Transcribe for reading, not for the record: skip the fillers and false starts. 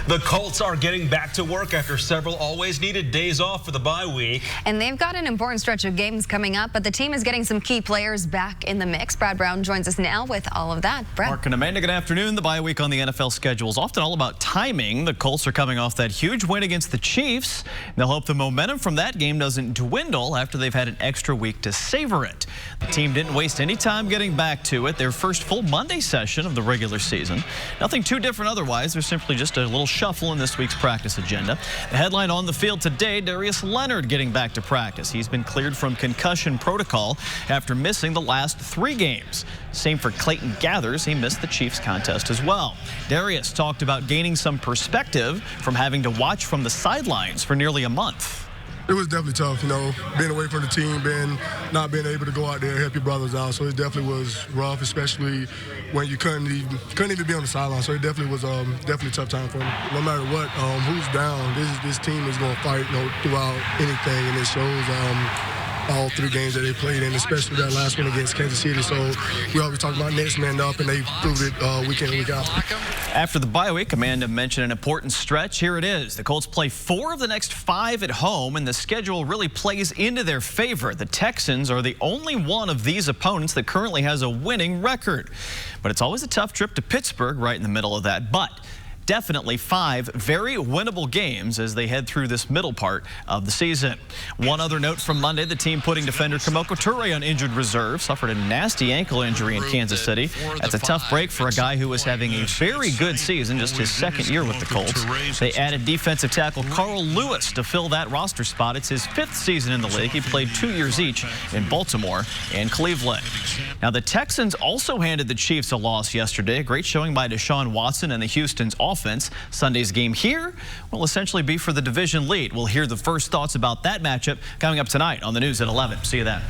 The Colts are getting back to work after several always needed days off for the bye week. And they've got an important stretch of games coming up, but the team is getting some key players back in the mix. Brad Brown joins us now with all of that. Brad. Mark and Amanda, good afternoon. The bye week on the NFL schedule is often all about timing. The Colts are coming off that huge win against the Chiefs. They'll hope the momentum from that game doesn't dwindle after they've had an extra week to savor it. The team didn't waste any time getting back to it. Their first full Monday session of the regular season. Nothing too different otherwise. There's simply just a little shuffle in this week's practice agenda. The headline on the field today, Darius Leonard getting back to practice. He's been cleared from concussion protocol after missing the last 3 games. Same for Clayton Gathers. He missed the Chiefs contest as well. Darius talked about gaining some perspective from having to watch from the sidelines for nearly a month. It was definitely tough, being away from the team, not being able to go out there and help your brothers out. So it definitely was rough, especially when you couldn't even be on the sideline. So it definitely was definitely a tough time for me. No matter what, who's down, this team is going to fight throughout anything, and it shows all 3 games that they played in, especially that last one against Kansas City. So we always talk about next man up, and they proved it week in and week out. After the bye week, Amanda mentioned an important stretch. Here it is. The Colts play 4 of the next 5 at home, and the schedule really plays into their favor. The Texans are the only one of these opponents that currently has a winning record. But it's always a tough trip to Pittsburgh right in the middle of that. But definitely 5 very winnable games as they head through this middle part of the season. One other note from Monday, the team putting defender Kamoko Toure on injured reserve, suffered a nasty ankle injury in Kansas City. That's a tough break for a guy who was having a very good season, just his 2nd year with the Colts. They added defensive tackle Carl Lewis to fill that roster spot. It's his 5th season in the league. He played 2 years each in Baltimore and Cleveland. Now the Texans also handed the Chiefs a loss yesterday. A great showing by Deshaun Watson and the Houston's offense. Sunday's game here will essentially be for the division lead. We'll hear the first thoughts about that matchup coming up tonight on the news at 11. See you then.